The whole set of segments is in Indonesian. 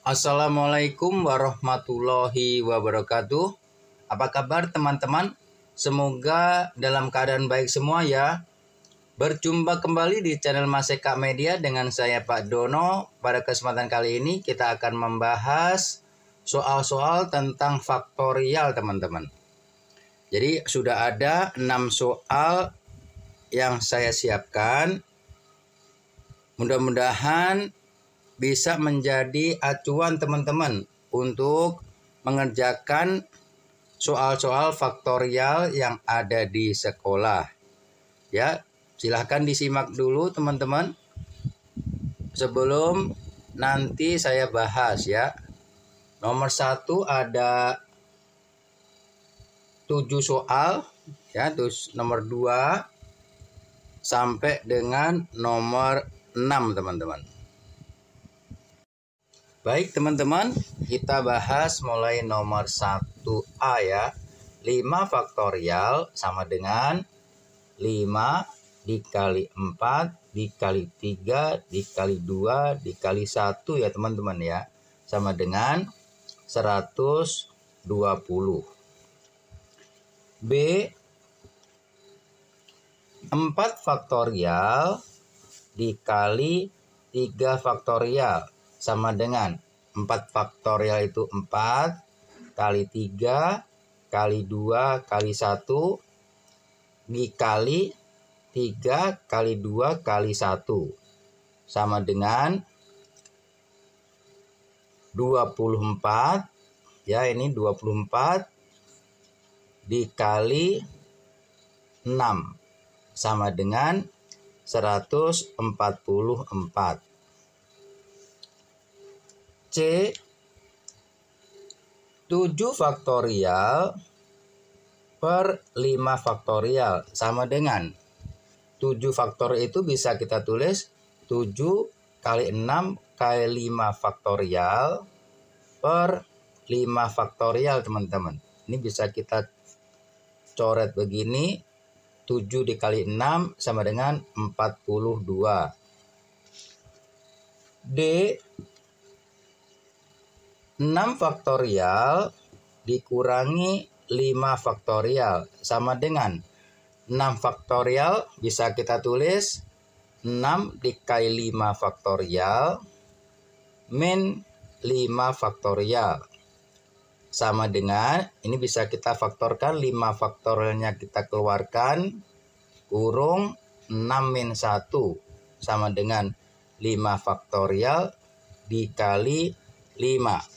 Assalamualaikum warahmatullahi wabarakatuh. Apa kabar teman-teman? Semoga dalam keadaan baik semua ya. Berjumpa kembali di channel Mas Eka Media dengan saya Pak Dono. Pada kesempatan kali ini kita akan membahas soal-soal tentang faktorial teman-teman. Jadi sudah ada 6 soal yang saya siapkan. Mudah-mudahan bisa menjadi acuan teman-teman untuk mengerjakan soal-soal faktorial yang ada di sekolah. Ya, silahkan disimak dulu teman-teman sebelum nanti saya bahas ya. Nomor 1 ada 7 soal ya, terus nomor 2 sampai dengan nomor 6 teman-teman. Baik teman-teman, kita bahas mulai nomor 1A ya. 5 faktorial sama dengan 5 dikali 4 dikali 3 dikali 2 dikali 1 ya teman-teman ya. Sama dengan 120. B, 4 faktorial dikali 3 faktorial sama dengan 4 faktorial itu 4 kali 3 kali 2 kali 1 dikali 3 kali 2 kali 1 sama dengan 24 ya, ini 24 dikali 6 sama dengan 144. C, 7 faktorial per 5 faktorial sama dengan 7 faktorial itu bisa kita tulis 7 kali 6 kali 5 faktorial per 5 faktorial teman-teman. Ini bisa kita coret begini, 7 dikali 6 sama dengan 42. D, 6 faktorial dikurangi 5 faktorial sama dengan 6 faktorial bisa kita tulis 6 dikali 5 faktorial min 5 faktorial sama dengan, ini bisa kita faktorkan 5 faktorialnya kita keluarkan kurung 6 min 1 sama dengan 5 faktorial dikali 5.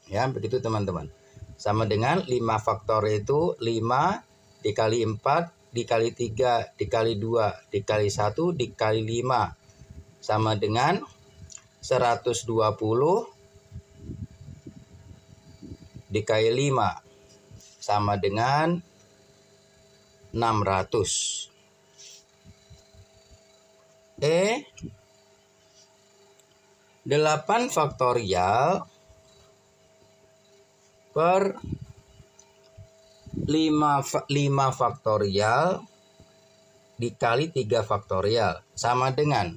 Ya, begitu teman-teman. Sama dengan 5 faktorial itu 5 dikali 4 dikali 3 dikali 2 dikali 1 dikali 5 sama dengan 120 dikali 5 sama dengan 600. E, 8 faktorial per 5 faktorial dikali 3 faktorial sama dengan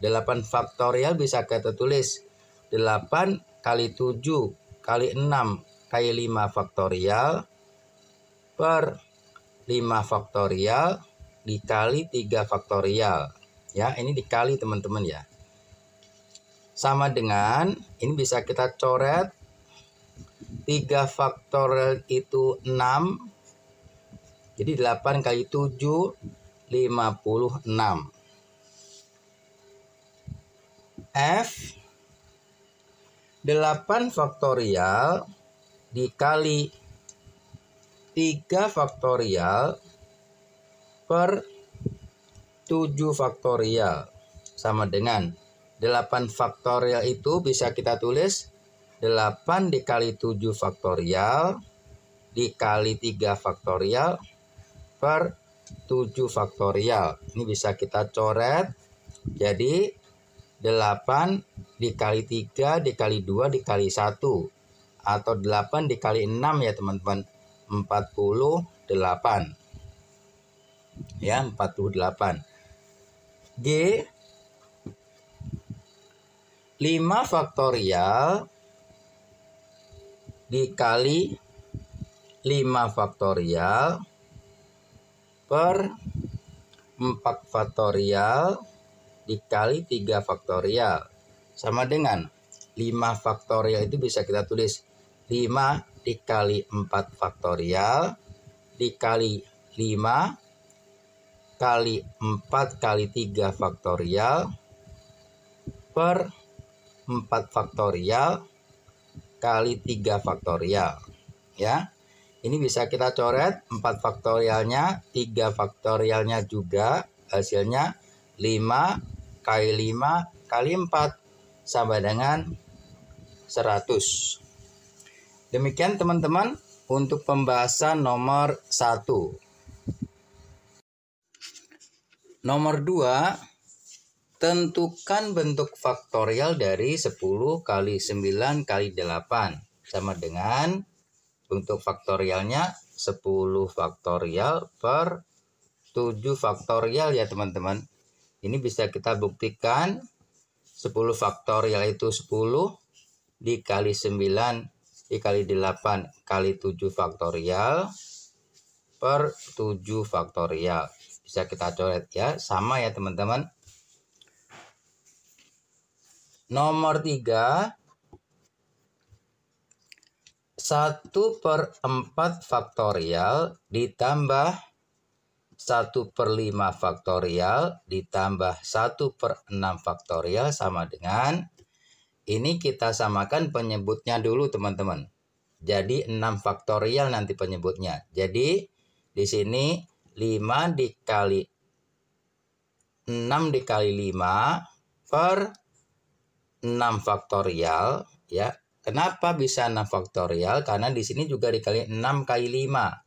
8 faktorial bisa kita tulis 8 kali 7 kali 6 kali 5 faktorial per 5 faktorial dikali 3 faktorial ya, ini dikali teman-teman ya, sama dengan, ini bisa kita coret 3 faktorial itu 6. Jadi 8 kali 7 56. F, 8 faktorial dikali 3 faktorial per 7 faktorial sama dengan 8 faktorial itu bisa kita tulis 8 dikali 7 faktorial dikali 3 faktorial per 7 faktorial. Ini bisa kita coret. Jadi 8 dikali 3 dikali 2 dikali 1 atau 8 dikali 6 ya teman-teman, 48. Ya, 48. G, 5 faktorial dikali 5 faktorial per 4 faktorial dikali 3 faktorial sama dengan 5 faktorial itu bisa kita tulis 5 dikali 4 faktorial dikali 5 kali 4 kali 3 faktorial per 4 faktorial kali 3 faktorial. Ya, ini bisa kita coret 4 faktorialnya, 3 faktorialnya juga, hasilnya 5 kali 5 kali 4 sama dengan 100. Demikian teman-teman untuk pembahasan nomor 1. Nomor 2, tentukan bentuk faktorial dari 10 kali 9 kali 8 sama dengan bentuk faktorialnya 10 faktorial per 7 faktorial ya teman-teman. Ini bisa kita buktikan 10 faktorial itu 10 dikali 9 dikali 8 kali 7 faktorial per 7 faktorial. Bisa kita coret ya, sama ya teman-teman. Nomor 3, 1/4 faktorial ditambah 1/5 faktorial ditambah 1/6 faktorial sama dengan, ini kita samakan penyebutnya dulu teman-teman. Jadi 6 faktorial nanti penyebutnya. Jadi di sini 5 dikali 6 dikali 5 per 6 faktorial ya. Kenapa bisa 6 faktorial? Karena di sini juga dikali 6 kali 5.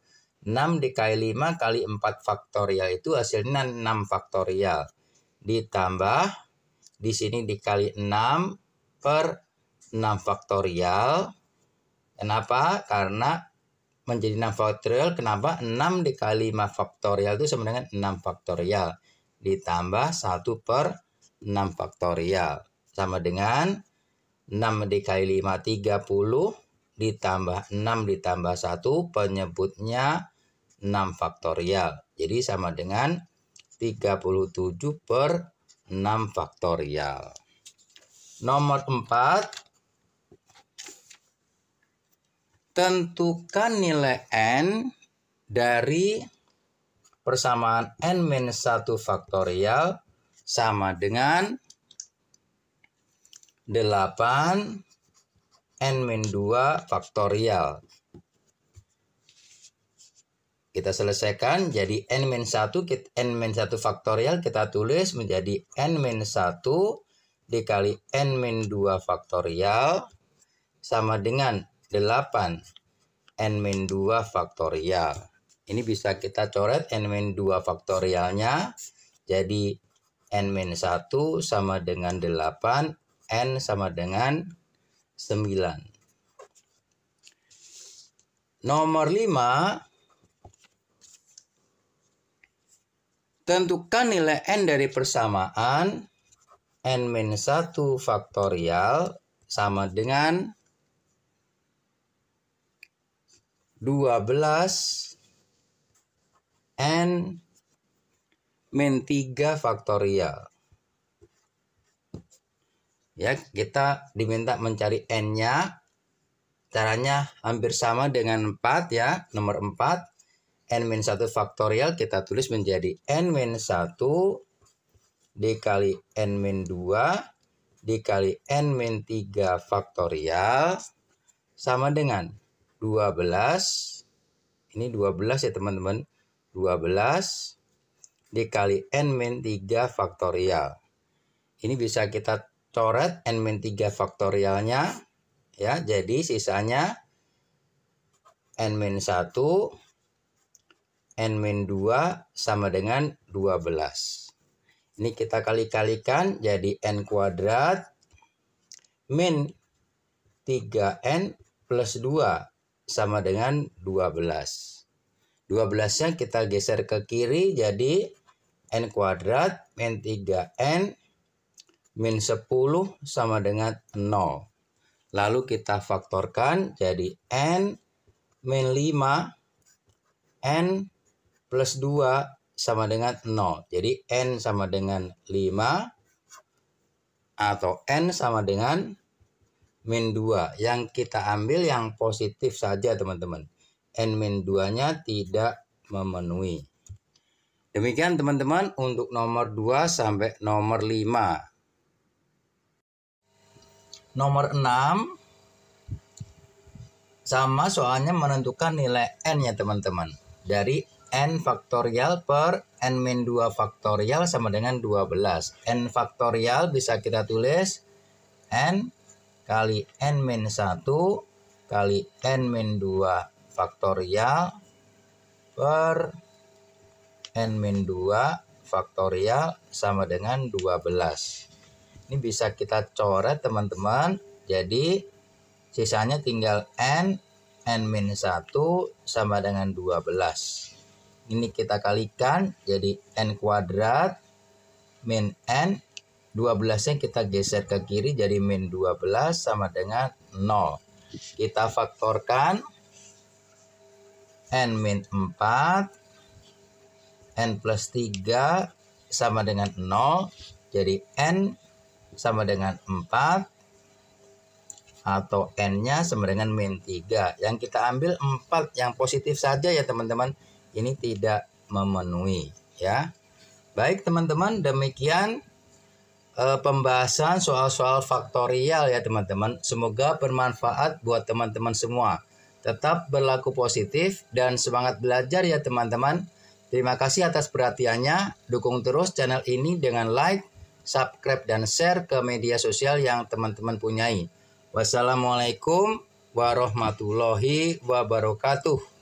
6 dikali 5 kali 4 faktorial itu hasilnya 6 faktorial. Ditambah di sini dikali 6 per 6 faktorial. Kenapa? Karena menjadi 6 faktorial. Kenapa? 6 dikali 5 faktorial itu sama dengan 6 faktorial. Ditambah 1/6 faktorial. Sama dengan 6 dikali 5, 30. Ditambah 6 ditambah 1 penyebutnya 6 faktorial. Jadi sama dengan 37/6 faktorial. Nomor 4. Tentukan nilai n dari persamaan n-1 faktorial sama dengan 8 n-2 faktorial. Kita selesaikan jadi n-1 faktorial kita tulis menjadi n-1 dikali n-2 faktorial sama dengan 8 n-2 faktorial. Ini bisa kita coret n-2 faktorialnya. Jadi n-1 sama dengan 8, n sama dengan 9. Nomor 5. Tentukan nilai n dari persamaan n-1 faktorial sama dengan 12 n-3 faktorial. Ya, kita diminta mencari n-nya. Caranya hampir sama dengan 4 ya. Nomor 4, n-1 faktorial kita tulis menjadi n-1 dikali n-2 dikali n-3 faktorial sama dengan 12. Ini 12 ya teman-teman. 12 dikali n-3 faktorial. Ini bisa kita coret n-3 faktorialnya ya. Jadi sisanya n-1 n-2 sama dengan 12. Ini kita kali-kalikan jadi n kuadrat min 3n plus 2 sama dengan 12. 12-nya kita geser ke kiri jadi n kuadrat min 3n min 10 sama dengan 0. Lalu kita faktorkan jadi n min 5, n plus 2 sama dengan 0. Jadi n sama dengan 5 atau n sama dengan min 2. Yang kita ambil yang positif saja teman-teman. N min 2-nya tidak memenuhi. Demikian teman-teman untuk nomor 2 sampai nomor 5. Nomor 6 sama soalnya menentukan nilai n ya teman-teman. Dari n faktorial per n min 2 faktorial sama dengan 12. N faktorial bisa kita tulis n kali n min 1 kali n min 2 faktorial per n min 2 faktorial sama dengan 12. Ini bisa kita coret teman-teman. Jadi sisanya tinggal n min 1 sama dengan 12. Ini kita kalikan jadi n kuadrat min n. 12-nya kita geser ke kiri jadi min 12 sama dengan 0. Kita faktorkan n min 4, n plus 3 sama dengan 0. Jadi n sama dengan 4 atau n-nya sama dengan min 3. Yang kita ambil 4 yang positif saja ya teman-teman. Ini tidak memenuhi ya. Baik teman-teman, demikian pembahasan soal-soal faktorial ya teman-teman. Semoga bermanfaat buat teman-teman semua. Tetap berlaku positif dan semangat belajar ya teman-teman. Terima kasih atas perhatiannya. Dukung terus channel ini dengan like, subscribe, dan share ke media sosial yang teman-teman punyai. Wassalamualaikum warahmatullahi wabarakatuh.